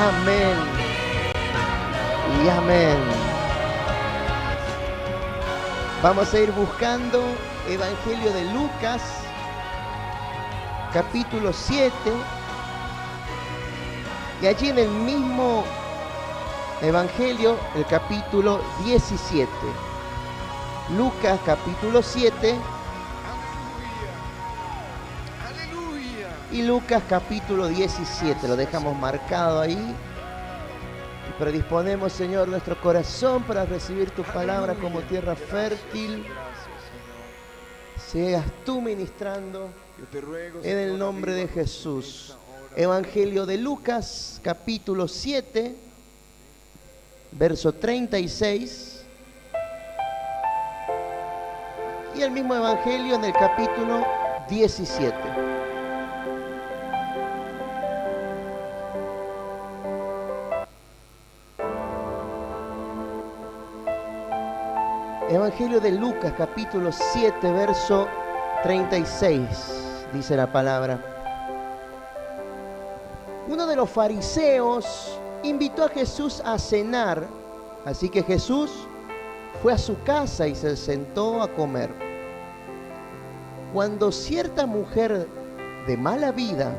Amén y amén. Vamos a ir buscando Evangelio de Lucas, capítulo 7. Y allí en el mismo Evangelio, el capítulo 17. Lucas, capítulo 7. Y Lucas, capítulo 17. Lo dejamos marcado ahí. Y predisponemos, Señor, nuestro corazón para recibir tu palabra como tierra fértil. Seas tú ministrando en el nombre de Jesús. Evangelio de Lucas, capítulo 7, verso 36. Y el mismo Evangelio en el capítulo 17. Evangelio de Lucas, capítulo 7, verso 36, dice la palabra. Uno de los fariseos invitó a Jesús a cenar, así que Jesús fue a su casa y se sentó a comer. Cuando cierta mujer de mala vida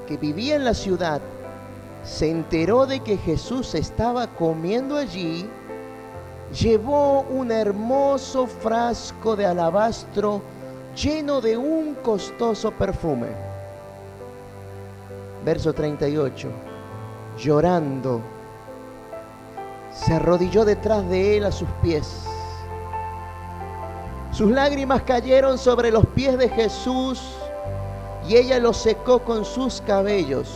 que vivía en la ciudad se enteró de que Jesús estaba comiendo allí, llevó un hermoso frasco de alabastro lleno de un costoso perfume. Verso 38. Llorando, se arrodilló detrás de él a sus pies. Sus lágrimas cayeron sobre los pies de Jesús y ella los secó con sus cabellos.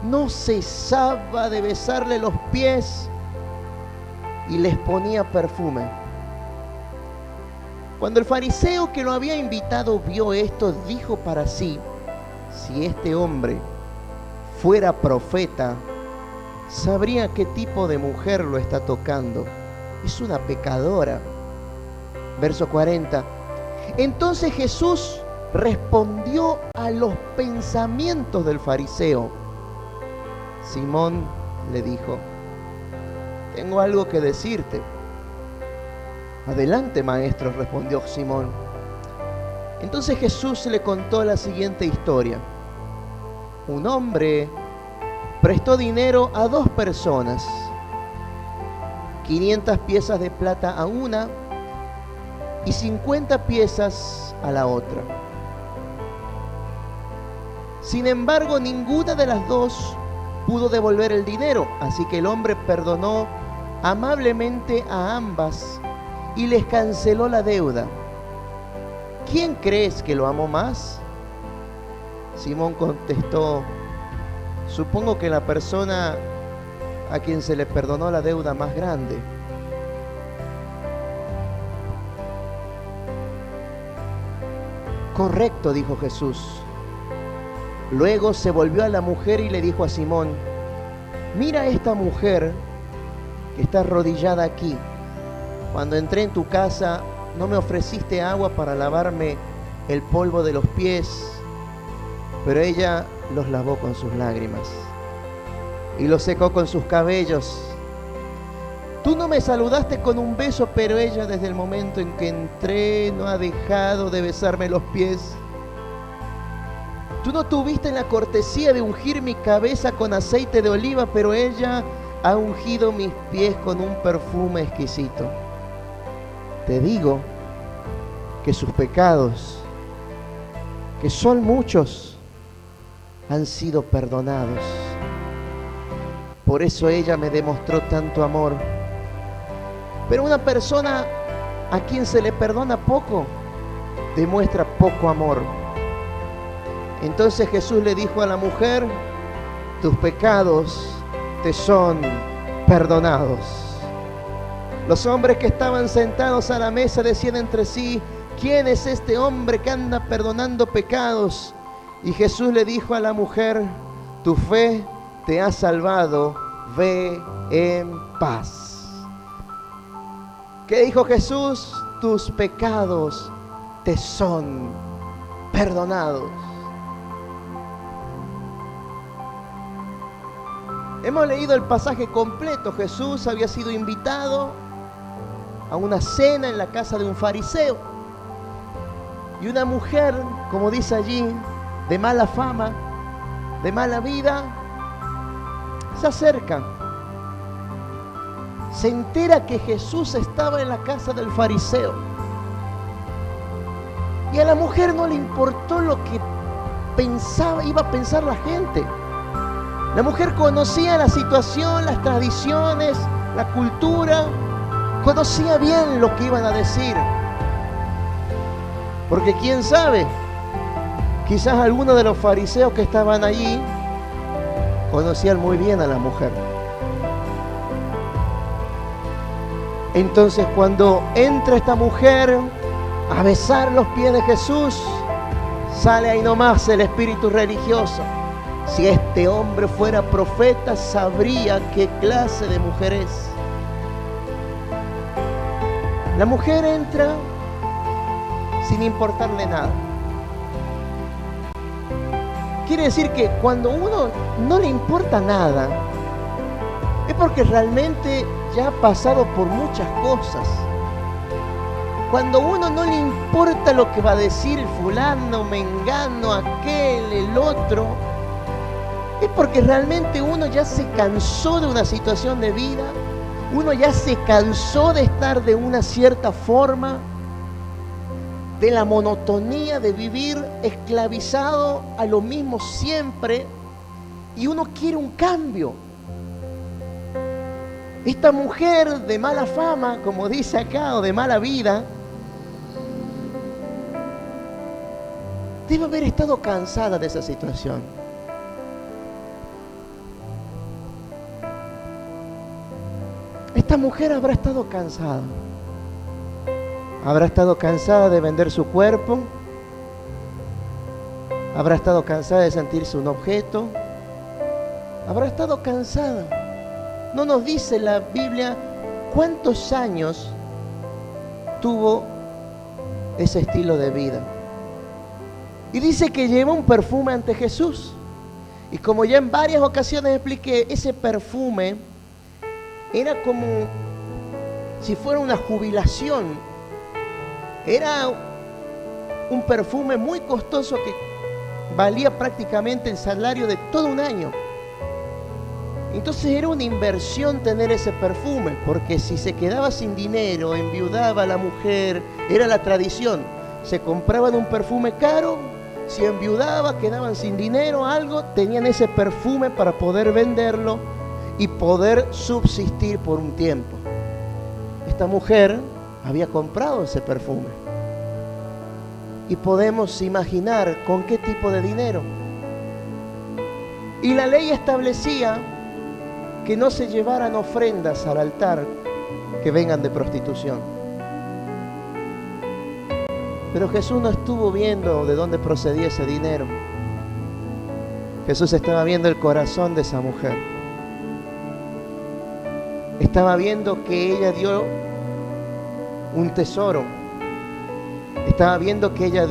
No cesaba de besarle los pies y les ponía perfume. Cuando el fariseo que lo había invitado vio esto, dijo para sí: si este hombre fuera profeta, sabría qué tipo de mujer lo está tocando. Es una pecadora. Verso 40. Entonces Jesús respondió a los pensamientos del fariseo. Simón le dijo: tengo algo que decirte. Adelante, maestro, respondió Simón. Entonces Jesús le contó la siguiente historia. Un hombre prestó dinero a dos personas, 500 piezas de plata a una y 50 piezas a la otra. Sin embargo, ninguna de las dos pudo devolver el dinero, así que el hombre perdonó amablemente a ambas y les canceló la deuda. ¿Quién crees que lo amó más? Simón contestó: supongo que la persona a quien se le perdonó la deuda más grande. Correcto, dijo Jesús. Luego se volvió a la mujer y le dijo a Simón: mira a esta mujer que está arrodillada aquí. Cuando entré en tu casa, no me ofreciste agua para lavarme el polvo de los pies, pero ella los lavó con sus lágrimas y los secó con sus cabellos. Tú no me saludaste con un beso, pero ella desde el momento en que entré no ha dejado de besarme los pies. Tú no tuviste la cortesía de ungir mi cabeza con aceite de oliva, pero ella ha ungido mis pies con un perfume exquisito. Te digo que sus pecados, que son muchos, han sido perdonados. Por eso ella me demostró tanto amor. Pero una persona a quien se le perdona poco, demuestra poco amor. Entonces Jesús le dijo a la mujer: tus pecados te son perdonados. Los hombres que estaban sentados a la mesa decían entre sí: ¿quién es este hombre que anda perdonando pecados? Y Jesús le dijo a la mujer: tu fe te ha salvado, ve en paz. ¿Qué dijo Jesús? Tus pecados te son perdonados. Hemos leído el pasaje completo. Jesús había sido invitado a una cena en la casa de un fariseo. Y una mujer, como dice allí, de mala fama, de mala vida, se acerca. Se entera que Jesús estaba en la casa del fariseo. Y a la mujer no le importó lo que iba a pensar la gente. La mujer conocía la situación, las tradiciones, la cultura, conocía bien lo que iban a decir. Porque quién sabe, quizás algunos de los fariseos que estaban allí conocían muy bien a la mujer. Entonces, cuando entra esta mujer a besar los pies de Jesús, sale ahí nomás el espíritu religioso. Si este hombre fuera profeta, sabría qué clase de mujer es. La mujer entra sin importarle nada. Quiere decir que cuando uno no le importa nada, es porque realmente ya ha pasado por muchas cosas. Cuando a uno no le importa lo que va a decir el fulano, mengano, aquel, el otro, es porque realmente uno ya se cansó de una situación de vida, uno ya se cansó de estar de una cierta forma, de la monotonía de vivir esclavizado a lo mismo siempre, y uno quiere un cambio. Esta mujer de mala fama, como dice acá, o de mala vida, debe haber estado cansada de esa situación. Esta mujer habrá estado cansada. Habrá estado cansada de vender su cuerpo. Habrá estado cansada de sentirse un objeto. Habrá estado cansada. No nos dice la Biblia cuántos años tuvo ese estilo de vida. Y dice que llevó un perfume ante Jesús. Y como ya en varias ocasiones expliqué, ese perfume era como si fuera una jubilación. Era un perfume muy costoso que valía prácticamente el salario de todo un año. Entonces era una inversión tener ese perfume, porque si se quedaba sin dinero, enviudaba a la mujer, era la tradición. Se compraban un perfume caro, si enviudaba, quedaban sin dinero, algo, tenían ese perfume para poder venderlo y poder subsistir por un tiempo. Esta mujer había comprado ese perfume. Y podemos imaginar con qué tipo de dinero. Y la ley establecía que no se llevaran ofrendas al altar que vengan de prostitución. Pero Jesús no estuvo viendo de dónde procedía ese dinero. Jesús estaba viendo el corazón de esa mujer. Estaba viendo que ella dio un tesoro. Estaba viendo que ella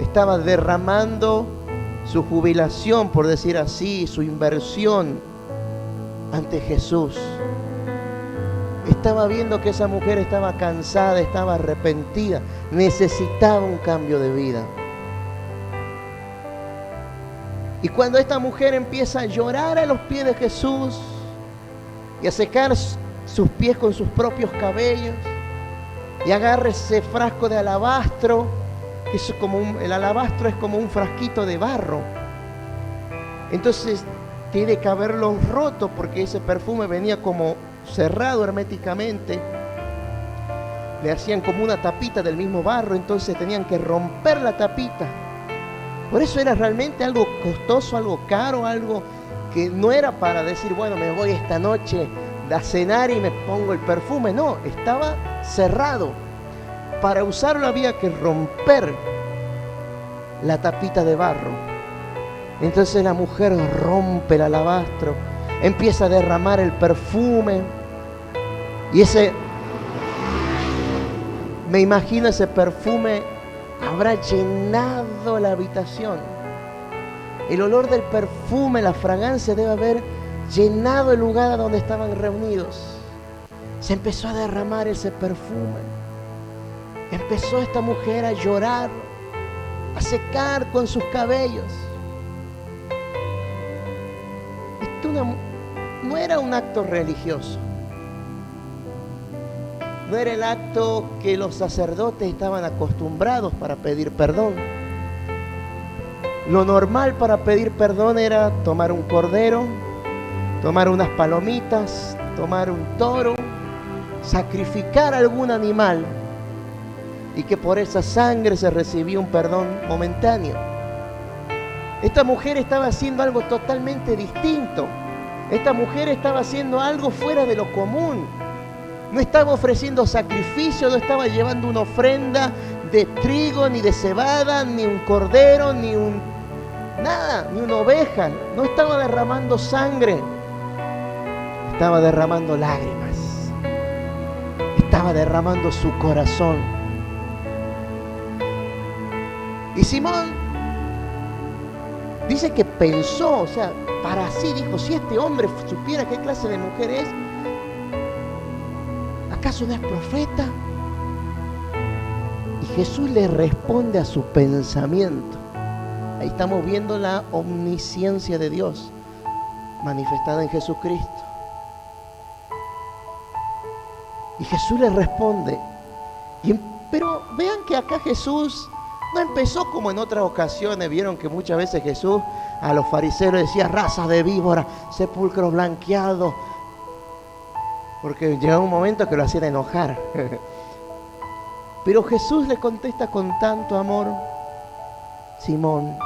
estaba derramando su jubilación, por decir así, su inversión ante Jesús. Estaba viendo que esa mujer estaba cansada, estaba arrepentida, necesitaba un cambio de vida. Y cuando esta mujer empieza a llorar a los pies de Jesús y a secar sus pies con sus propios cabellos, y agarra ese frasco de alabastro, que es como el alabastro es como un frasquito de barro. Entonces tiene que haberlo roto, porque ese perfume venía como cerrado herméticamente. Le hacían como una tapita del mismo barro, entonces tenían que romper la tapita. Por eso era realmente algo costoso, algo caro, algo que no era para decir, bueno, me voy esta noche a cenar y me pongo el perfume. No, estaba cerrado. Para usarlo había que romper la tapita de barro. Entonces la mujer rompe el alabastro, empieza a derramar el perfume, y me imagino ese perfume habrá llenado la habitación. El olor del perfume, la fragancia debe haber llenado el lugar donde estaban reunidos. Se empezó a derramar ese perfume. Empezó esta mujer a llorar, a secar con sus cabellos. Esto no era un acto religioso. No era el acto que los sacerdotes estaban acostumbrados para pedir perdón. Lo normal para pedir perdón era tomar un cordero, tomar unas palomitas, tomar un toro, sacrificar algún animal y que por esa sangre se recibía un perdón momentáneo. Esta mujer estaba haciendo algo totalmente distinto. Esta mujer estaba haciendo algo fuera de lo común. No estaba ofreciendo sacrificio, no estaba llevando una ofrenda de trigo, ni de cebada, ni un cordero, ni nada, ni una oveja. No estaba derramando sangre, estaba derramando lágrimas. Estaba derramando su corazón. Y Simón dice que pensó, o sea, para sí dijo, si este hombre supiera qué clase de mujer es, ¿acaso no es profeta? Y Jesús le responde a su pensamiento. Ahí estamos viendo la omnisciencia de Dios manifestada en Jesucristo. Y Jesús le responde. Pero vean que acá Jesús no empezó como en otras ocasiones. Vieron que muchas veces Jesús a los fariseos decía raza de víbora, sepulcro blanqueado, porque llegaba un momento que lo hacían enojar. Pero Jesús le contesta con tanto amor: Simón,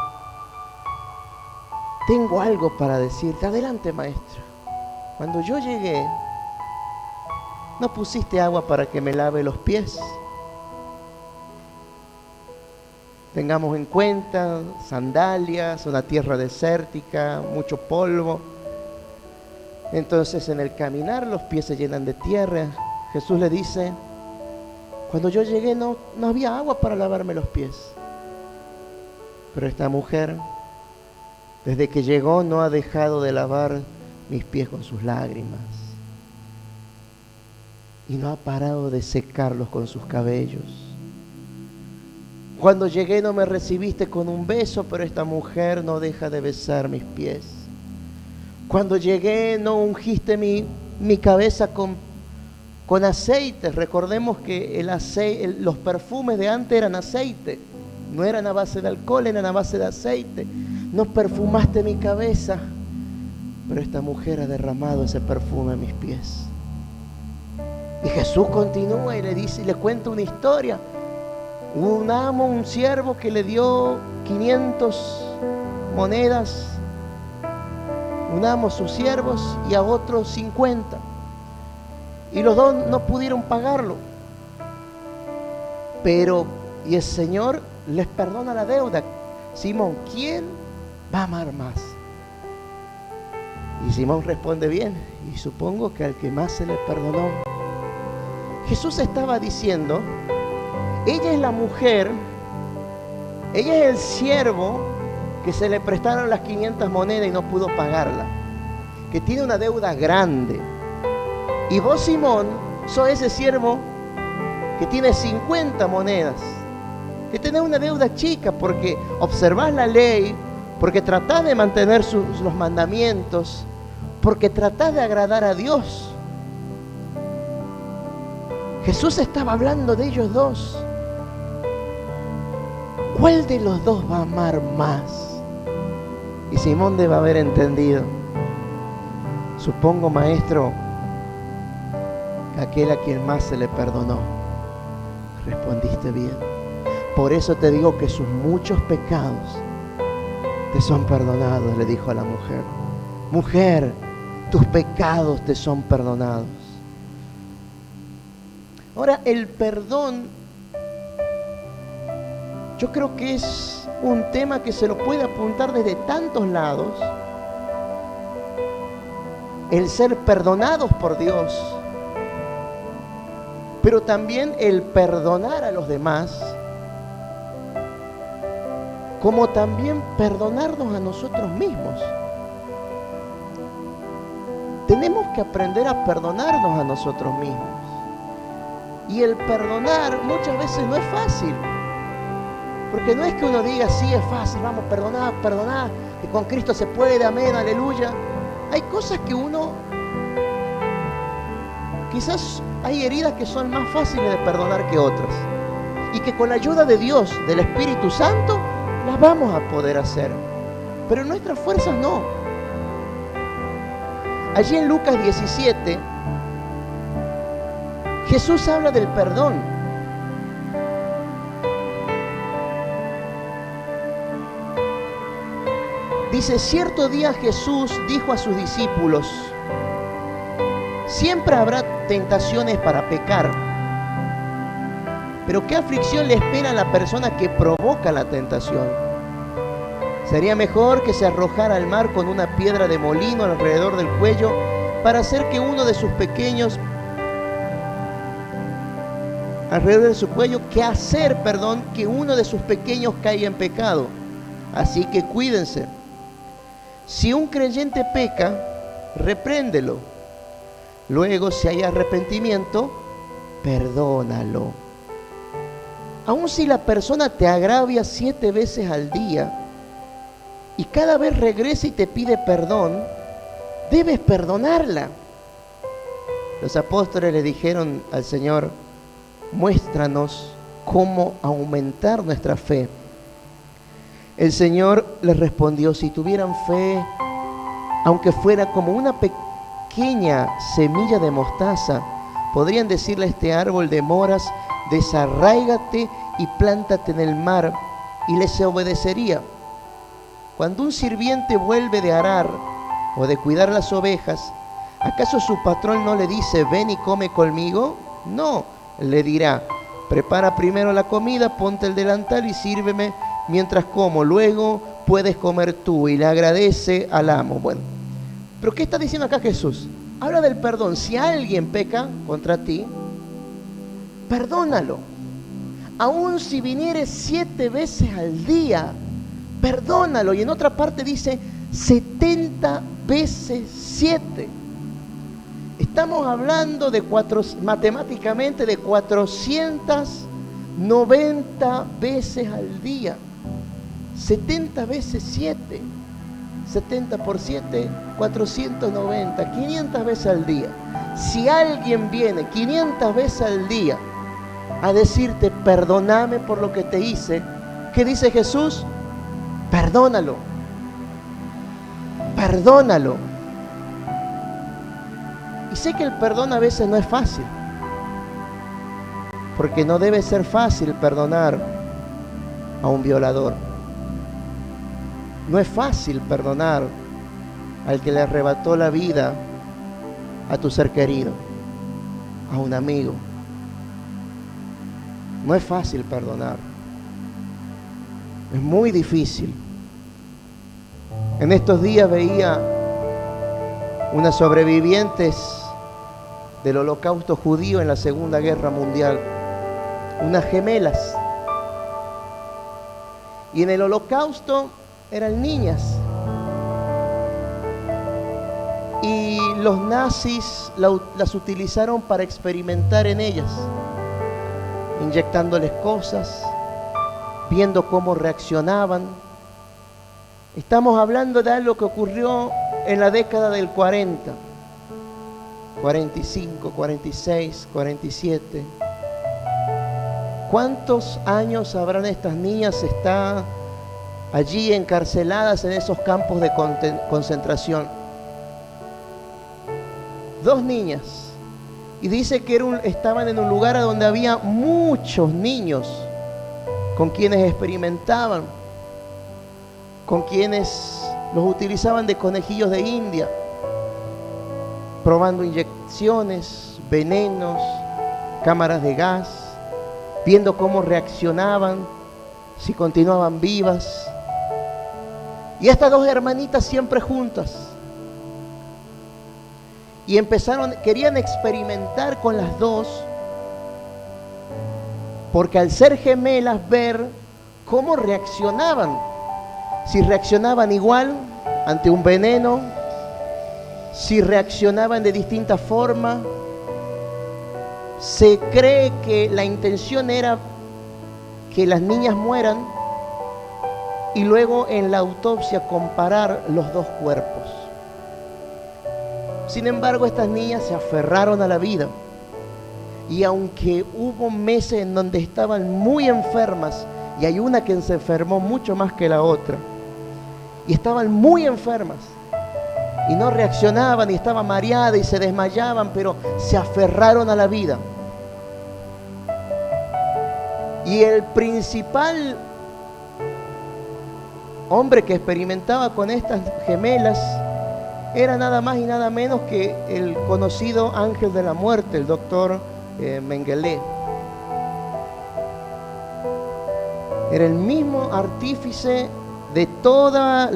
tengo algo para decirte. Adelante, maestro. Cuando yo llegué, ¿no pusiste agua para que me lave los pies? Tengamos en cuenta, sandalias, una tierra desértica, mucho polvo. Entonces en el caminar los pies se llenan de tierra. Jesús le dice: cuando yo llegué no había agua para lavarme los pies. Pero esta mujer, desde que llegó, no ha dejado de lavar mis pies con sus lágrimas. Y no ha parado de secarlos con sus cabellos. Cuando llegué no me recibiste con un beso, pero esta mujer no deja de besar mis pies. Cuando llegué no ungiste mi cabeza con aceite. Recordemos que los perfumes de antes eran aceite. No eran a base de alcohol, eran a base de aceite. No perfumaste mi cabeza, pero esta mujer ha derramado ese perfume en mis pies. Y Jesús continúa y le dice, y le cuenta una historia. Un amo, un siervo que le dio 500 monedas, un amo a sus siervos, y a otros 50. Y los dos no pudieron pagarlo. Y el Señor les perdona la deuda. Simón, ¿quién va a amar más? Y Simón responde bien, y supongo que al que más se le perdonó. Jesús estaba diciendo, ella es la mujer, ella es el siervo que se le prestaron las 500 monedas y no pudo pagarla, que tiene una deuda grande. Y vos, Simón, sos ese siervo que tiene 50 monedas, que tenés una deuda chica porque observás la ley, porque tratás de mantener los mandamientos, porque tratás de agradar a Dios. Jesús estaba hablando de ellos dos. ¿Cuál de los dos va a amar más? Y Simón debe haber entendido. Supongo, maestro, que aquel a quien más se le perdonó. Respondiste bien. Por eso te digo que sus muchos pecados te son perdonados, le dijo a la mujer. Mujer, tus pecados te son perdonados. Ahora, el perdón, yo creo que es un tema que se lo puede apuntar desde tantos lados. El ser perdonados por Dios, pero también el perdonar a los demás, como también perdonarnos a nosotros mismos. tenemos que aprender a perdonarnos a nosotros mismos. Y el perdonar muchas veces no es fácil. Porque no es que uno diga, sí, es fácil, vamos, perdonar, que con Cristo se puede, amén, aleluya. Hay cosas que uno, quizás hay heridas que son más fáciles de perdonar que otras. Y que con la ayuda de Dios, del Espíritu Santo, las vamos a poder hacer. Pero nuestras fuerzas no. Allí en Lucas 17, Jesús habla del perdón. Dice, cierto día Jesús dijo a sus discípulos, siempre habrá tentaciones para pecar, pero ¿qué aflicción le espera a la persona que provoca la tentación? Sería mejor que se arrojara al mar con una piedra de molino alrededor del cuello para hacer que uno de sus pequeños que uno de sus pequeños caiga en pecado. Así que cuídense. Si un creyente peca, repréndelo. Luego, si hay arrepentimiento, perdónalo. Aun si la persona te agravia 7 veces al día y cada vez regresa y te pide perdón, debes perdonarla. Los apóstoles le dijeron al Señor, muéstranos cómo aumentar nuestra fe. El Señor les respondió, si tuvieran fe, aunque fuera como una pequeña semilla de mostaza, podrían decirle a este árbol de moras, desarráigate y plántate en el mar, y les obedecería. Cuando un sirviente vuelve de arar o de cuidar las ovejas, ¿acaso su patrón no le dice, ven y come conmigo? No, le dirá, prepara primero la comida, ponte el delantal y sírveme mientras como, luego puedes comer tú, y le agradece al amo. Bueno, pero ¿qué está diciendo acá Jesús? Habla del perdón. Si alguien peca contra ti, perdónalo. Aun si viniere 7 veces al día, perdónalo. Y en otra parte dice 70 veces 7. Estamos hablando de matemáticamente de 490 veces al día. 70 veces 7. 70 por 7, 490, 500 veces al día. Si alguien viene 500 veces al día a decirte, perdóname por lo que te hice, ¿qué dice Jesús? Perdónalo. Perdónalo. Y sé que el perdón a veces no es fácil, porque no debe ser fácil perdonar a un violador. No es fácil perdonar al que le arrebató la vida a tu ser querido, a un amigo. No es fácil perdonar. Es muy difícil. En estos días veía unas sobrevivientes del Holocausto judío en la Segunda Guerra Mundial, unas gemelas. Y en el Holocausto eran niñas. Y los nazis las utilizaron para experimentar en ellas, inyectándoles cosas, viendo cómo reaccionaban. Estamos hablando de algo que ocurrió en la década del 40, 45, 46, 47. ¿Cuántos años habrán estas niñas estado allí encarceladas en esos campos de concentración? 2 niñas. Y dice que estaban en un lugar donde había muchos niños con quienes experimentaban, con quienes los utilizaban de conejillos de India, probando inyecciones, venenos, cámaras de gas, viendo cómo reaccionaban, si continuaban vivas. Y estas 2 hermanitas siempre juntas. Y querían experimentar con las 2, porque al ser gemelas, ver cómo reaccionaban. Si reaccionaban igual ante un veneno, si reaccionaban de distinta forma. Se cree que la intención era que las niñas mueran y luego en la autopsia comparar los dos cuerpos. Sin embargo, estas niñas se aferraron a la vida y aunque hubo meses en donde estaban muy enfermas, y hay una que se enfermó mucho más que la otra, y estaban muy enfermas y no reaccionaban y estaban mareadas y se desmayaban, pero se aferraron a la vida. Y el principal hombre que experimentaba con estas gemelas era nada más y nada menos que el conocido ángel de la muerte, el doctor Mengele. Era el mismo artífice de todos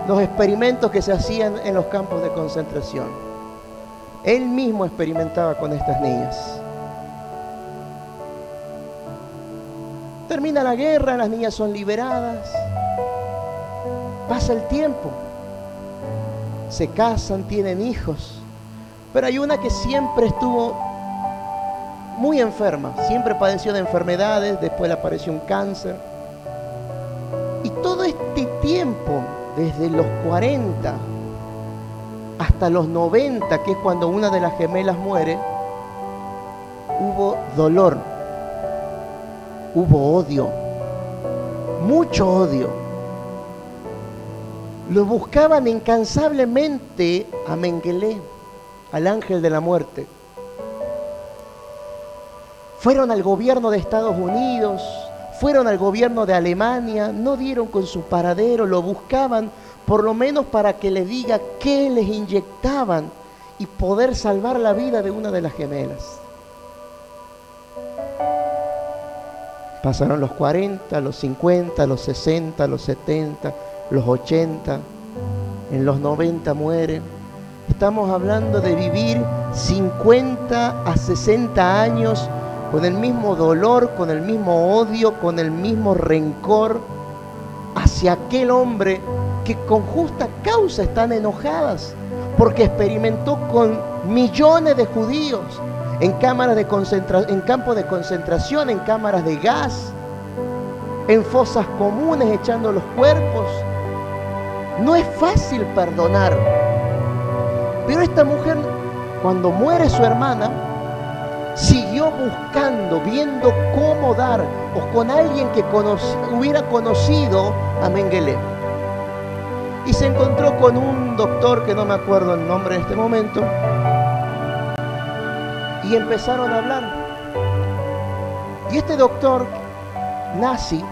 los experimentos que se hacían en los campos de concentración. Él mismo experimentaba con estas niñas. Termina la guerra, las niñas son liberadas. Pasa el tiempo. Se casan, tienen hijos. Pero hay una que siempre estuvo muy enferma, siempre padeció de enfermedades, después le apareció un cáncer. Y todo este tiempo, desde los 40 hasta los 90, que es cuando una de las gemelas muere, hubo dolor, hubo odio, mucho odio. Lo buscaban incansablemente a Mengele, al ángel de la muerte. Fueron al gobierno de Estados Unidos, fueron al gobierno de Alemania, no dieron con su paradero, lo buscaban por lo menos para que les diga qué les inyectaban y poder salvar la vida de una de las gemelas. Pasaron los 40, los 50, los 60, los 70, los 80, en los 90 mueren. Estamos hablando de vivir 50 a 60 años con el mismo dolor, con el mismo odio, con el mismo rencor hacia aquel hombre que con justa causa están enojadas, porque experimentó con millones de judíos en cámaras de en campos de concentración, en cámaras de gas, en fosas comunes echando los cuerpos. No es fácil perdonar. Pero esta mujer, cuando muere su hermana, siguió buscando, viendo cómo dar, o con alguien que hubiera conocido a Mengele. Y se encontró con un doctor que no me acuerdo el nombre en este momento, y empezaron a hablar. Y este doctor nazi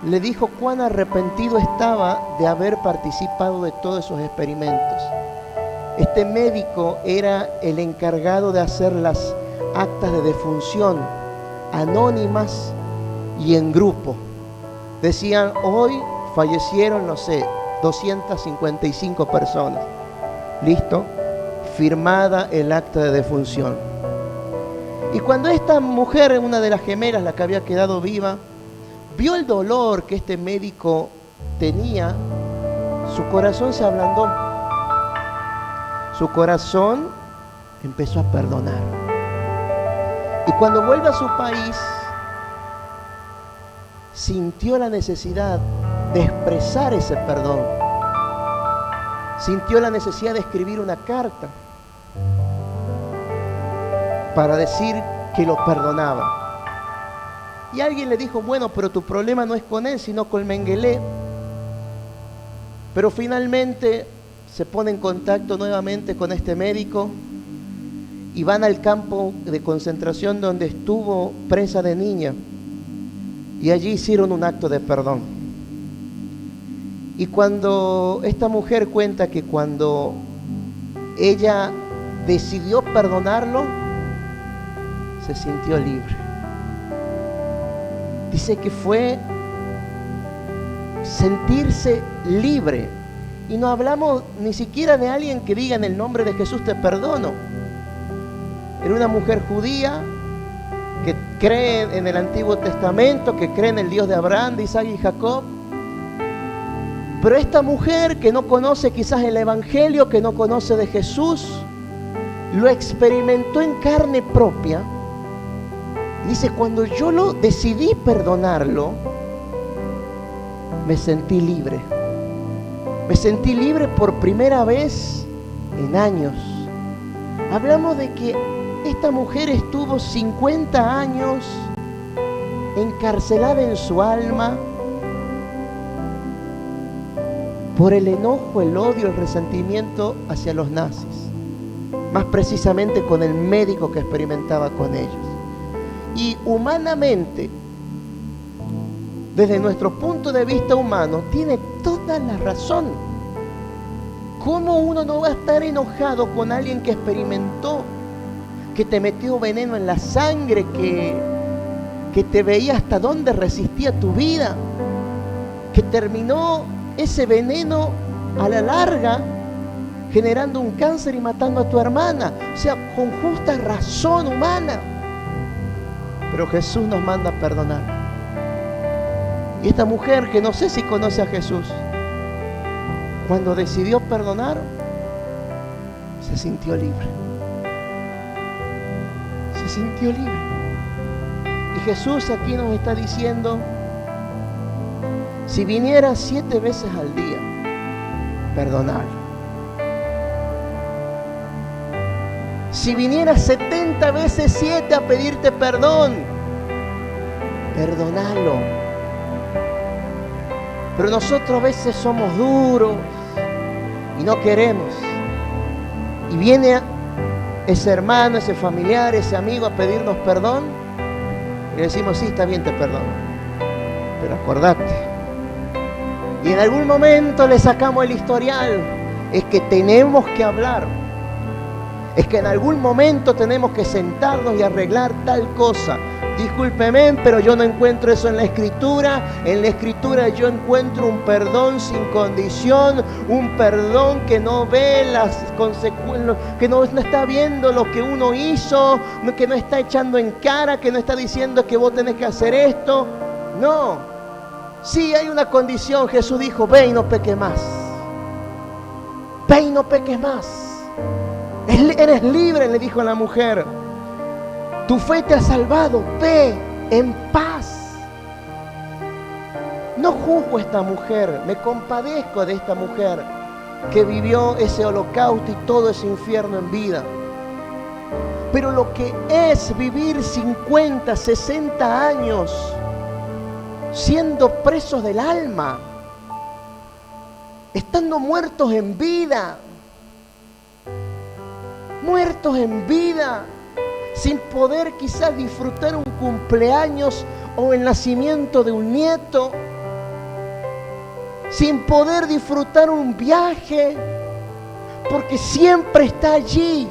le dijo cuán arrepentido estaba de haber participado de todos esos experimentos. Este médico era el encargado de hacer las actas de defunción anónimas y en grupo. Decían, hoy fallecieron, 255 personas. Listo, firmada el acta de defunción. Y cuando esta mujer, una de las gemelas, la que había quedado viva, vio el dolor que este médico tenía, su corazón se ablandó. Su corazón empezó a perdonar. Y cuando vuelve a su país, sintió la necesidad de expresar ese perdón. Sintió la necesidad de escribir una carta para decir que lo perdonaba. Y alguien le dijo, bueno, pero tu problema no es con él, sino con Mengele. Pero finalmente se pone en contacto nuevamente con este médico y van al campo de concentración donde estuvo presa de niña. Y allí hicieron un acto de perdón. Y cuando esta mujer cuenta que cuando ella decidió perdonarlo, se sintió libre. Dice que fue sentirse libre. Y no hablamos ni siquiera de alguien que diga en el nombre de Jesús te perdono. Era una mujer judía que cree en el Antiguo Testamento, que cree en el Dios de Abraham, de Isaac y Jacob. Pero esta mujer que no conoce quizás el Evangelio, que no conoce de Jesús, lo experimentó en carne propia. Dice, cuando yo lo decidí perdonarlo, me sentí libre. Me sentí libre por primera vez en años. Hablamos de que esta mujer estuvo 50 años encarcelada en su alma por el enojo, el odio, el resentimiento hacia los nazis. Más precisamente con el médico que experimentaba con ellos. Y humanamente, desde nuestro punto de vista humano, tiene toda la razón. ¿Cómo uno no va a estar enojado con alguien que experimentó, que te metió veneno en la sangre, que te veía hasta dónde resistía tu vida, que terminó ese veneno a la larga generando un cáncer y matando a tu hermana? O sea, con justa razón humana. Pero Jesús nos manda a perdonar. Y esta mujer, que no sé si conoce a Jesús, cuando decidió perdonar, se sintió libre. Se sintió libre. Y Jesús aquí nos está diciendo, si viniera 7 veces al día, perdonarlo. Si viniera 70 veces 7 a pedirte perdón, perdonalo. Pero nosotros a veces somos duros y no queremos. Y viene ese hermano, ese familiar, ese amigo a pedirnos perdón y le decimos, sí, está bien, te perdono, pero acordate. Y en algún momento le sacamos el historial. Es que tenemos que hablar. Es que en algún momento tenemos que sentarnos y arreglar tal cosa. Discúlpeme, pero yo no encuentro eso en la Escritura. En la Escritura yo encuentro un perdón sin condición, un perdón que no ve las consecuencias, que no está viendo lo que uno hizo, que no está echando en cara, que no está diciendo que vos tenés que hacer esto. No. Sí hay una condición. Jesús dijo, ve y no peques más. Ve y no peques más. Eres libre, le dijo a la mujer. Tu fe te ha salvado, ve en paz. No juzgo a esta mujer, me compadezco de esta mujer que vivió ese holocausto y todo ese infierno en vida. Pero lo que es vivir 50, 60 años siendo presos del alma, estando muertos en vida, sin poder quizás disfrutar un cumpleaños o el nacimiento de un nieto, sin poder disfrutar un viaje, porque siempre está allí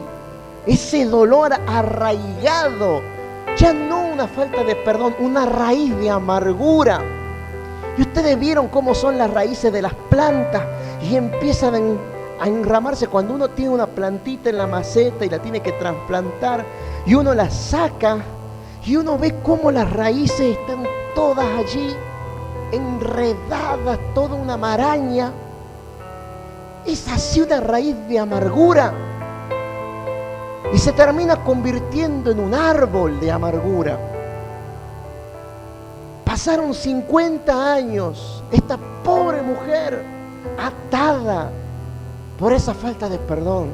ese dolor arraigado, ya no una falta de perdón, una raíz de amargura. Y ustedes vieron cómo son las raíces de las plantas y empiezan a enramarse cuando uno tiene una plantita en la maceta y la tiene que trasplantar y uno la saca y uno ve cómo las raíces están todas allí enredadas, toda una maraña. Es así una raíz de amargura y se termina convirtiendo en un árbol de amargura. Pasaron 50 años, esta pobre mujer atada por esa falta de perdón,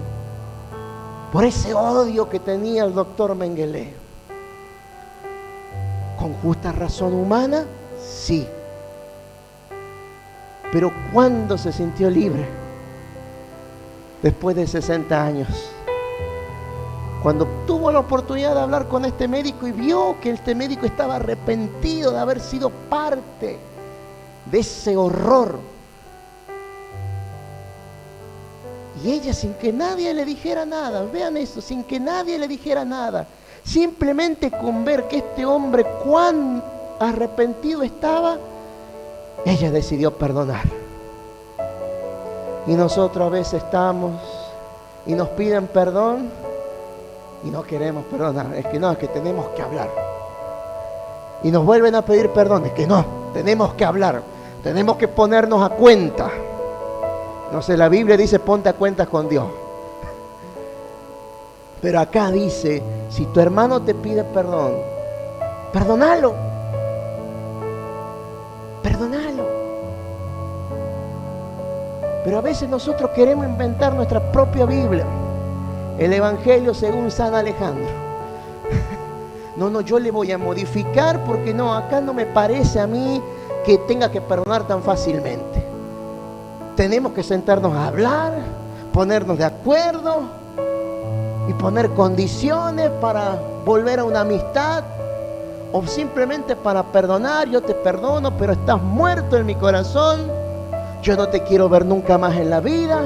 por ese odio que tenía el doctor Mengele. ¿Con justa razón humana? Sí. Pero ¿cuándo se sintió libre? Después de 60 años. Cuando tuvo la oportunidad de hablar con este médico y vio que este médico estaba arrepentido de haber sido parte de ese horror. Y ella, sin que nadie le dijera nada, vean eso, sin que nadie le dijera nada, simplemente con ver que este hombre cuán arrepentido estaba, ella decidió perdonar. Y nosotros a veces estamos y nos piden perdón y no queremos perdonar. Es que no, es que tenemos que hablar. Y nos vuelven a pedir perdón, es que no, tenemos que hablar. Tenemos que ponernos a cuenta. No sé, la Biblia dice ponte a cuentas con Dios. Pero acá dice, si tu hermano te pide perdón, perdónalo. Perdónalo. Pero a veces nosotros queremos inventar nuestra propia Biblia. El Evangelio según San Alejandro. No, yo le voy a modificar porque no, acá no me parece a mí que tenga que perdonar tan fácilmente. Tenemos que sentarnos a hablar, ponernos de acuerdo y poner condiciones para volver a una amistad o simplemente para perdonar. Yo te perdono, pero estás muerto en mi corazón. Yo no te quiero ver nunca más en la vida.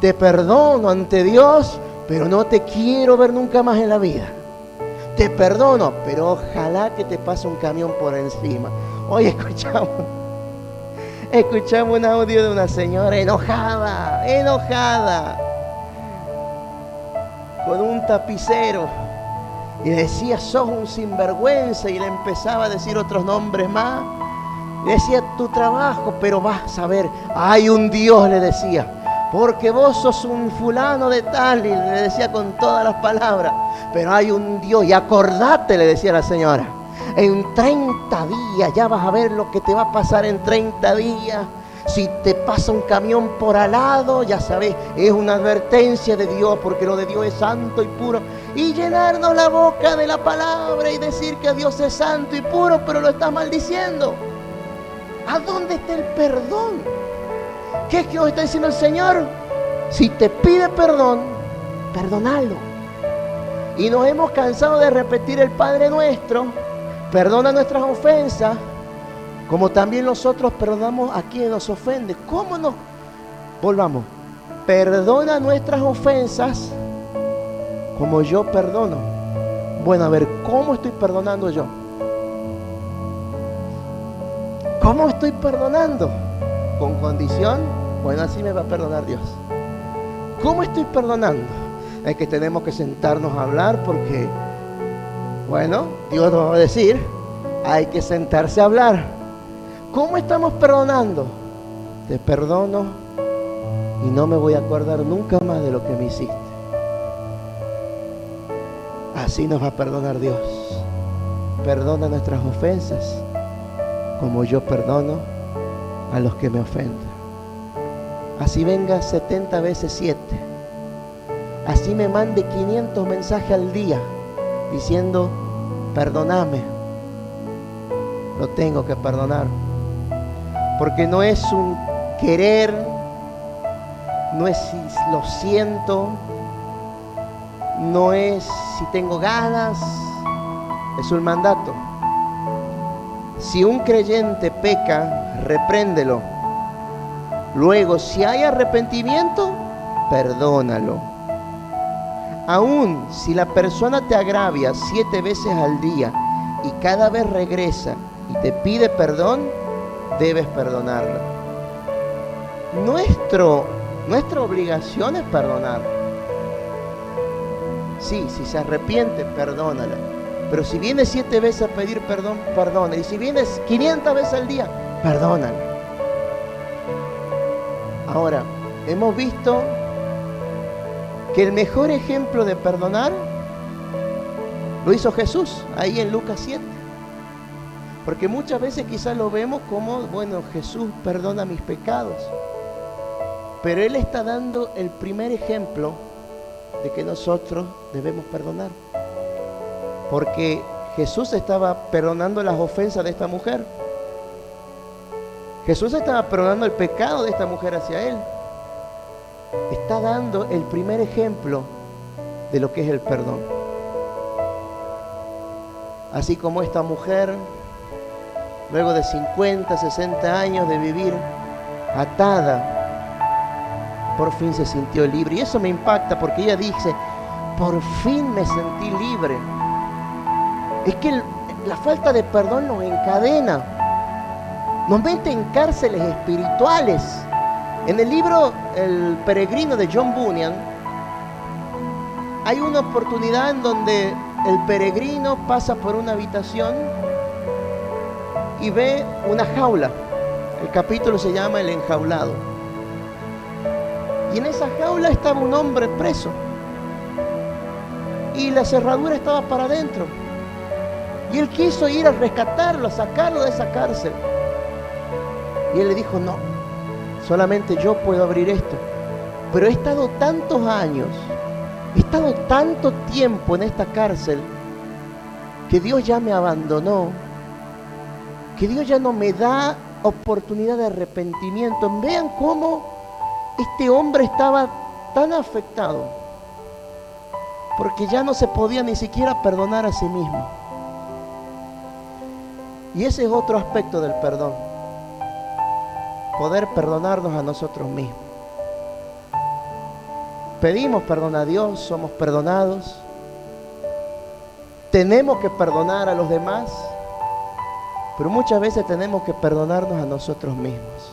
Te perdono ante Dios, pero no te quiero ver nunca más en la vida. Te perdono, pero ojalá que te pase un camión por encima. Hoy escuchamos un audio de una señora enojada, con un tapicero, y decía, sos un sinvergüenza, y le empezaba a decir otros nombres más, y decía, tu trabajo, pero vas a ver, hay un Dios, le decía, porque vos sos un fulano de tal, y le decía con todas las palabras, pero hay un Dios, y acordate, le decía la señora, en 30 días, ya vas a ver lo que te va a pasar en 30 días. Si te pasa un camión por al lado, ya sabes, es una advertencia de Dios, porque lo de Dios es santo y puro. Y llenarnos la boca de la palabra y decir que Dios es santo y puro, pero lo estás maldiciendo. ¿A dónde está el perdón? ¿Qué es que nos está diciendo el Señor? Si te pide perdón, perdónalo. Y nos hemos cansado de repetir el Padre Nuestro, perdona nuestras ofensas, como también nosotros perdonamos a quien nos ofende. ¿Cómo nos? Volvamos. Perdona nuestras ofensas como yo perdono. Bueno, a ver, ¿cómo estoy perdonando yo? ¿Cómo estoy perdonando? ¿Con condición? Bueno, así me va a perdonar Dios. ¿Cómo estoy perdonando? Es que tenemos que sentarnos a hablar porque, bueno, Dios nos va a decir, hay que sentarse a hablar. ¿Cómo estamos perdonando? Te perdono y no me voy a acordar nunca más de lo que me hiciste. Así nos va a perdonar Dios. Perdona nuestras ofensas como yo perdono a los que me ofenden. Así venga 70 veces 7. Así me mande 500 mensajes al día diciendo, perdóname. Lo tengo que perdonar. Porque no es un querer, no es si lo siento, no es si tengo ganas, es un mandato. Si un creyente peca, repréndelo. Luego, si hay arrepentimiento, perdónalo. Aún si la persona te agravia 7 veces al día y cada vez regresa y te pide perdón, debes perdonarla. Nuestra obligación es perdonar. Sí, si se arrepiente, perdónala. Pero si viene 7 veces a pedir perdón, perdona. Y si vienes 500 veces al día, perdónala. Ahora, hemos visto que el mejor ejemplo de perdonar lo hizo Jesús, ahí en Lucas 7. Porque muchas veces quizás lo vemos como, bueno, Jesús perdona mis pecados. Pero Él está dando el primer ejemplo de que nosotros debemos perdonar. Porque Jesús estaba perdonando las ofensas de esta mujer. Jesús estaba perdonando el pecado de esta mujer hacia Él. Está dando el primer ejemplo de lo que es el perdón. Así como esta mujer, luego de 50, 60 años de vivir atada, por fin se sintió libre. Y eso me impacta porque ella dice, por fin me sentí libre. Es que la falta de perdón nos encadena, nos mete en cárceles espirituales. En el libro El Peregrino de John Bunyan, hay una oportunidad en donde el peregrino pasa por una habitación y ve una jaula El capítulo se llama El enjaulado. Y en esa jaula estaba un hombre preso. Y la cerradura estaba para adentro. Y él quiso ir a rescatarlo, a sacarlo de esa cárcel. Y él le dijo, no, solamente yo puedo abrir esto. Pero he estado tantos años, he estado tanto tiempo en esta cárcel, que Dios ya me abandonó, que Dios ya no me da oportunidad de arrepentimiento. Vean cómo este hombre estaba tan afectado, porque ya no se podía ni siquiera perdonar a sí mismo. Y ese es otro aspecto del perdón, poder perdonarnos a nosotros mismos. Pedimos perdón a Dios, somos perdonados, tenemos que perdonar a los demás, pero muchas veces tenemos que perdonarnos a nosotros mismos,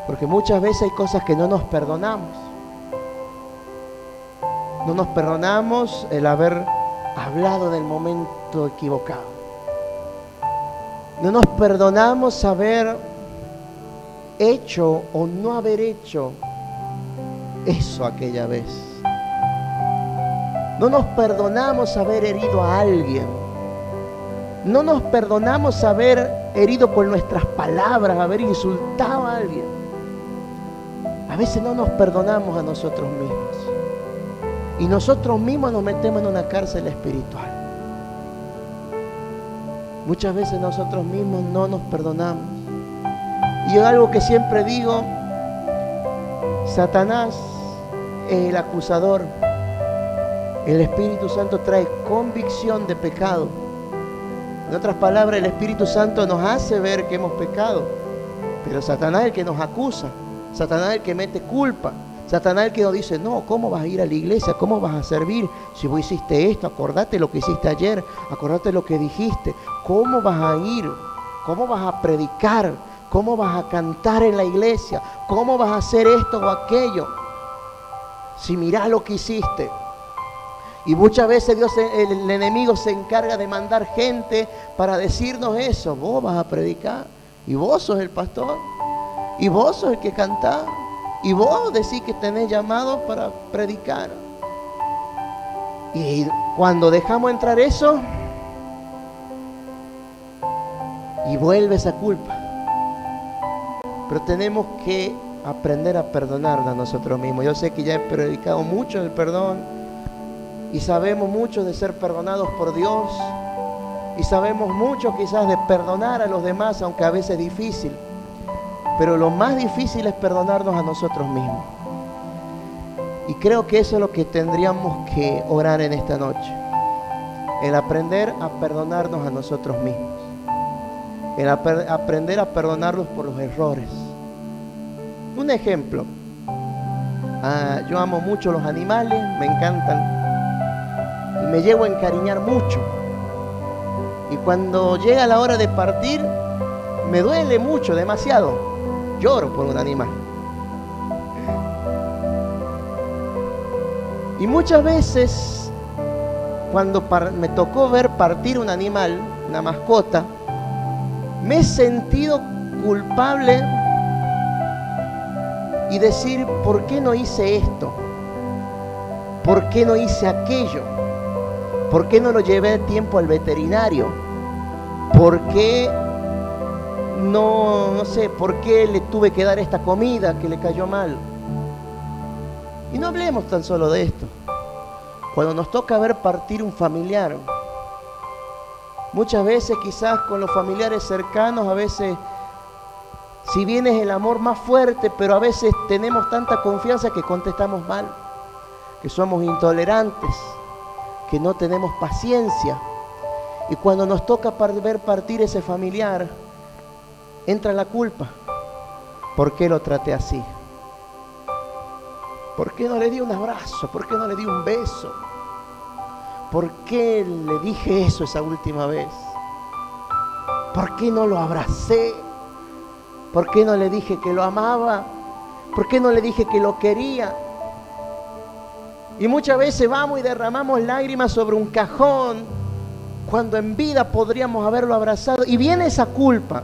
porque muchas veces hay cosas que no nos perdonamos. No nos perdonamos el haber hablado en el momento equivocado. No nos perdonamos haber hecho o no haber hecho eso aquella vez. No nos perdonamos haber herido a alguien. No nos perdonamos haber herido con nuestras palabras, haber insultado a alguien. A veces no nos perdonamos a nosotros mismos. Y nosotros mismos nos metemos en una cárcel espiritual. Muchas veces nosotros mismos no nos perdonamos. Y yo algo que siempre digo, Satanás es el acusador. El Espíritu Santo trae convicción de pecado. En otras palabras, el Espíritu Santo nos hace ver que hemos pecado. Pero Satanás es el que nos acusa. Satanás es el que mete culpa. Satanás es el que nos dice, no, ¿cómo vas a ir a la iglesia? ¿Cómo vas a servir? Si vos hiciste esto, acordate lo que hiciste ayer, acordate lo que dijiste. ¿Cómo vas a ir? ¿Cómo vas a predicar? ¿Cómo vas a cantar en la iglesia? ¿Cómo vas a hacer esto o aquello? Si mirás lo que hiciste. Y muchas veces el enemigo se encarga de mandar gente para decirnos eso. Vos vas a predicar, y vos sos el pastor, y vos sos el que cantás, y vos decís que tenés llamado para predicar. Y cuando dejamos entrar eso, y vuelve esa culpa. Pero tenemos que aprender a perdonarnos a nosotros mismos. Yo sé que ya he predicado mucho del perdón, y sabemos mucho de ser perdonados por Dios, y sabemos mucho quizás de perdonar a los demás, aunque a veces es difícil. Pero lo más difícil es perdonarnos a nosotros mismos. Y creo que eso es lo que tendríamos que orar en esta noche. El aprender a perdonarnos a nosotros mismos. El aprender a perdonarnos por los errores. Un ejemplo. Yo amo mucho los animales, me encantan. Y me llevo a encariñar mucho. Y cuando llega la hora de partir, me duele mucho, demasiado. Lloro por un animal. Y muchas veces, cuando me tocó ver partir un animal, una mascota, me he sentido culpable y decir, ¿por qué no hice esto? ¿Por qué no hice aquello? ¿Por qué no lo llevé a tiempo al veterinario? ¿Por qué no sé, por qué le tuve que dar esta comida que le cayó mal? Y no hablemos tan solo de esto. Cuando nos toca ver partir un familiar, muchas veces quizás con los familiares cercanos, a veces, si bien es el amor más fuerte, pero a veces tenemos tanta confianza que contestamos mal, que somos intolerantes, que no tenemos paciencia. Y cuando nos toca ver partir ese familiar, entra la culpa. ¿Por qué lo traté así? ¿Por qué no le di un abrazo? ¿Por qué no le di un beso? ¿Por qué le dije eso esa última vez? ¿Por qué no lo abracé? ¿Por qué no le dije que lo amaba? ¿Por qué no le dije que lo quería? Y muchas veces vamos y derramamos lágrimas sobre un cajón, cuando en vida podríamos haberlo abrazado. Y viene esa culpa.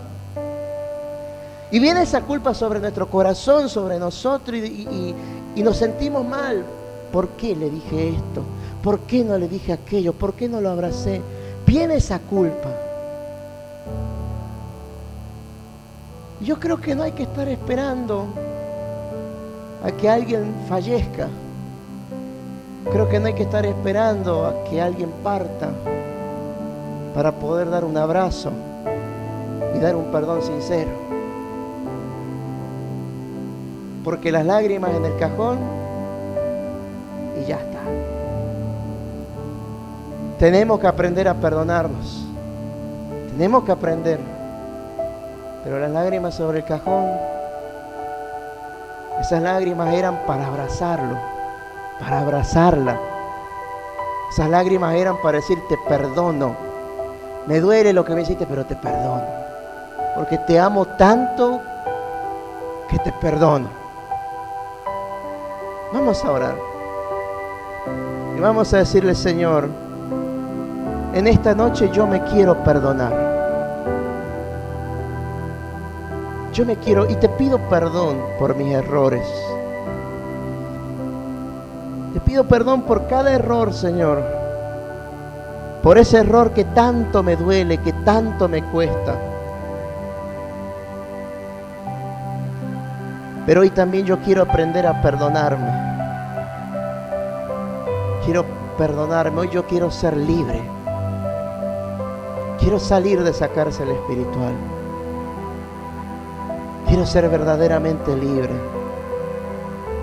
Y viene esa culpa sobre nuestro corazón, sobre nosotros, y nos sentimos mal. ¿Por qué le dije esto? ¿Por qué no le dije aquello? ¿Por qué no lo abracé? Viene esa culpa. Yo creo que no hay que estar esperando a que alguien fallezca. Creo que no hay que estar esperando a que alguien parta para poder dar un abrazo y dar un perdón sincero. Porque las lágrimas en el cajón y ya está. Tenemos que aprender a perdonarnos. Tenemos que aprender. Pero las lágrimas sobre el cajón, esas lágrimas eran para abrazarlo, para abrazarla. Esas lágrimas eran para decir te perdono. Me duele lo que me hiciste, pero te perdono. Porque te amo tanto que te perdono. Vamos a orar. Y vamos a decirle, Señor, en esta noche yo me quiero perdonar. Yo me quiero y te pido perdón por mis errores. Te pido perdón por cada error, Señor. Por ese error que tanto me duele, que tanto me cuesta. Pero hoy también yo quiero aprender a perdonarme. Quiero perdonarme. Hoy yo quiero ser libre. Quiero salir de esa cárcel espiritual. Quiero ser verdaderamente libre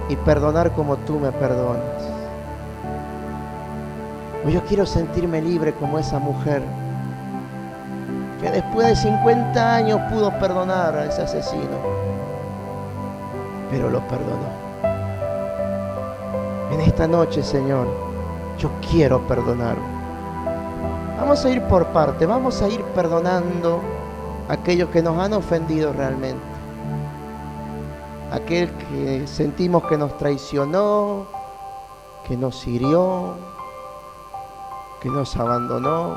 y perdonar como tú me perdonas. Hoy yo quiero sentirme libre como esa mujer que después de 50 años pudo perdonar a ese asesino, pero lo perdonó. En esta noche, Señor, yo quiero perdonar. Vamos a ir por parte, vamos a ir perdonando a aquellos que nos han ofendido realmente. Aquel que sentimos que nos traicionó, que nos hirió, que nos abandonó,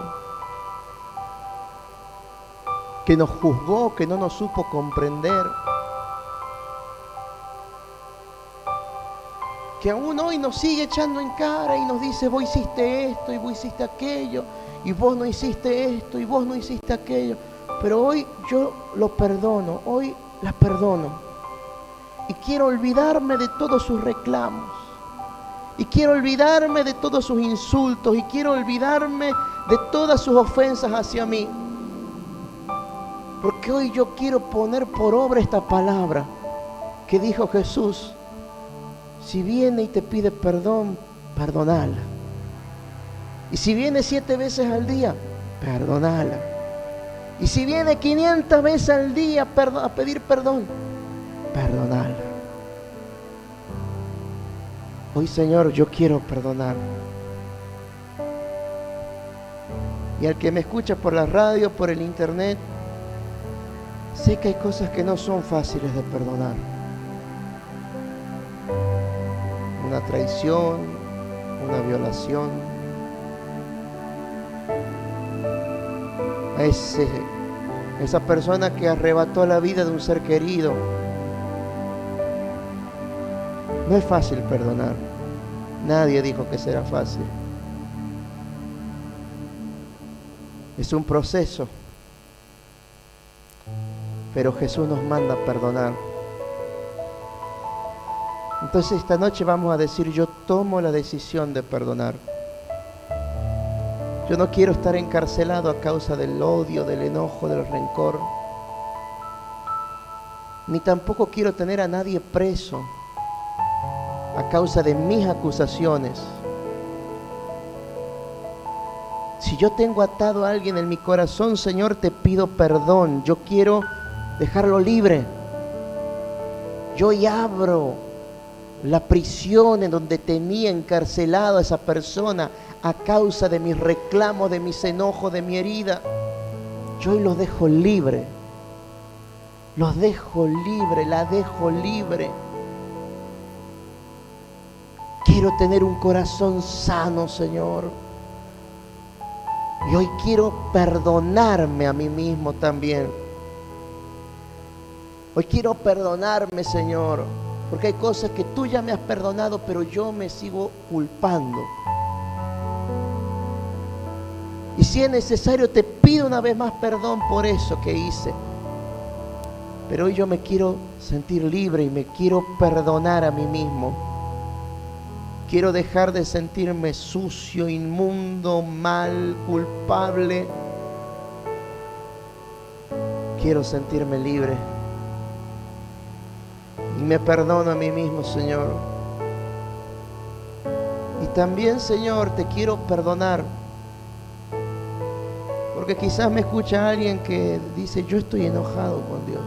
que nos juzgó, que no nos supo comprender, que aún hoy nos sigue echando en cara y nos dice, vos hiciste esto y vos hiciste aquello, y vos no hiciste esto y vos no hiciste aquello. Pero hoy yo lo perdono, hoy la perdono. Y quiero olvidarme de todos sus reclamos. Y quiero olvidarme de todos sus insultos. Y quiero olvidarme de todas sus ofensas hacia mí. Porque hoy yo quiero poner por obra esta palabra que dijo Jesús. Si viene y te pide perdón, perdonala. Y si viene 7 veces al día, perdonala. Y si viene 500 veces al día a pedir perdón, perdonarla. Hoy, Señor, yo quiero perdonar. Y al que me escucha por la radio, por el internet, sé que hay cosas que no son fáciles de perdonar. Una traición, una violación, esa persona que arrebató la vida de un ser querido. No es fácil perdonar. Nadie dijo que será fácil. Es un proceso. Pero Jesús nos manda a perdonar. Entonces esta noche vamos a decir, yo tomo la decisión de perdonar. Yo no quiero estar encarcelado a causa del odio, del enojo, del rencor. Ni tampoco quiero tener a nadie preso a causa de mis acusaciones. Si yo tengo atado a alguien en mi corazón, Señor, te pido perdón. Yo quiero dejarlo libre. Yo hoy abro la prisión en donde tenía encarcelado a esa persona a causa de mis reclamos, de mis enojos, de mi herida. Yo hoy los dejo libre. Los dejo libre, la dejo libre. Quiero tener un corazón sano, Señor. Y hoy quiero perdonarme a mí mismo también. Hoy quiero perdonarme, Señor, porque hay cosas que tú ya me has perdonado, pero yo me sigo culpando. Y si es necesario, te pido una vez más perdón por eso que hice. Pero hoy yo me quiero sentir libre y me quiero perdonar a mí mismo. Quiero dejar de sentirme sucio, inmundo, mal, culpable. Quiero sentirme libre. Y me perdono a mí mismo, Señor. Y también, Señor, te quiero perdonar. Porque quizás me escucha alguien que dice, yo estoy enojado con Dios.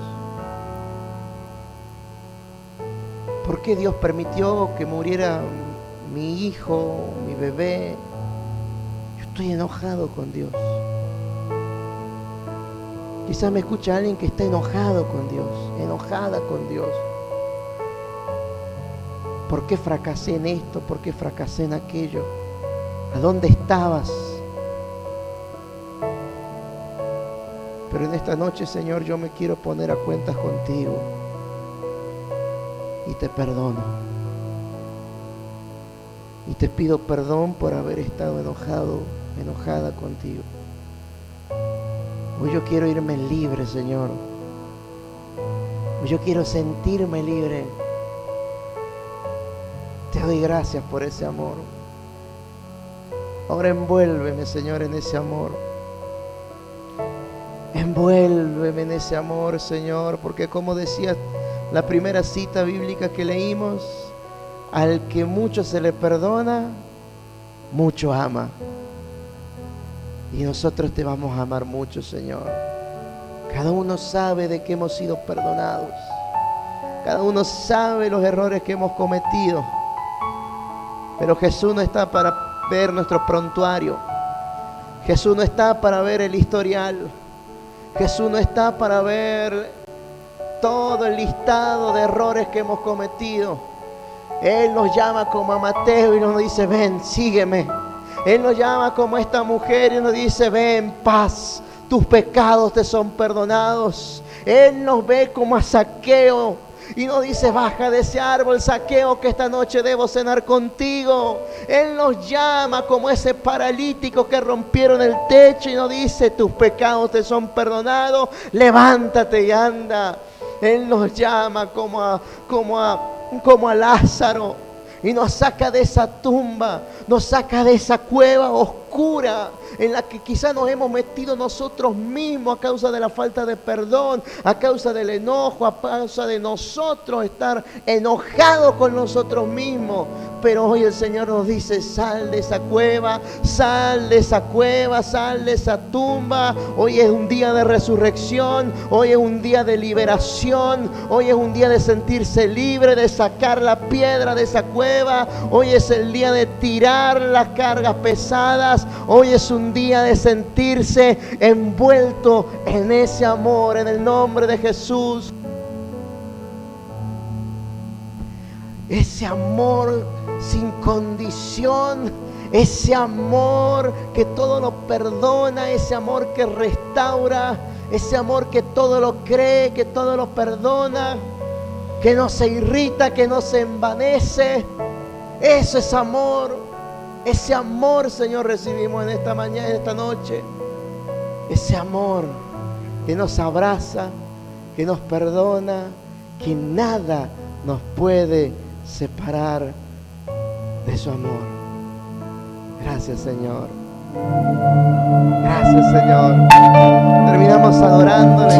¿Por qué Dios permitió que muriera mi hijo, mi bebé? Yo estoy enojado con Dios. Quizás me escucha alguien que está enojado con Dios, enojada con Dios. ¿Por qué fracasé en esto? ¿Por qué fracasé en aquello? ¿A dónde estabas? Pero en esta noche, Señor, yo me quiero poner a cuentas contigo. Y te perdono. Y te pido perdón por haber estado enojado, enojada contigo. Hoy yo quiero irme libre, Señor. Hoy yo quiero sentirme libre. Te doy gracias por ese amor. Ahora envuélveme, Señor, en ese amor. Envuélveme en ese amor, Señor, porque como decía la primera cita bíblica que leímos, al que mucho se le perdona, mucho ama. Y nosotros te vamos a amar mucho, Señor. Cada uno sabe de que hemos sido perdonados. Cada uno sabe los errores que hemos cometido. Pero Jesús no está para ver nuestro prontuario. Jesús no está para ver el historial. Jesús no está para ver todo el listado de errores que hemos cometido. Él nos llama como a Mateo y nos dice, ven, sígueme. Él nos llama como a esta mujer y nos dice, ven, paz, tus pecados te son perdonados. Él nos ve como a Zaqueo y nos dice, baja de ese árbol, Zaqueo, que esta noche debo cenar contigo. Él nos llama como ese paralítico que rompieron el techo y nos dice, tus pecados te son perdonados, levántate y anda. Él nos llama como a Lázaro y nos saca de esa tumba, nos saca de esa cueva oscura en la que quizás nos hemos metido nosotros mismos a causa de la falta de perdón, a causa del enojo, a causa de nosotros estar enojados con nosotros mismos. Pero hoy el Señor nos dice, sal de esa cueva, sal de esa cueva, sal de esa tumba. Hoy es un día de resurrección, hoy es un día de liberación, hoy es un día de sentirse libre, de sacar la piedra de esa cueva. Hoy es el día de tirar las cargas pesadas. Hoy es un día de sentirse envuelto en ese amor, en el nombre de Jesús. Ese amor sin condición, ese amor que todo lo perdona, ese amor que restaura, ese amor que todo lo cree, que todo lo perdona, que no se irrita, que no se envanece. Eso es amor. Ese amor, Señor, recibimos en esta mañana, en esta noche. Ese amor que nos abraza, que nos perdona, que nada nos puede separar de su amor. Gracias, Señor. Gracias, Señor. Terminamos adorándole.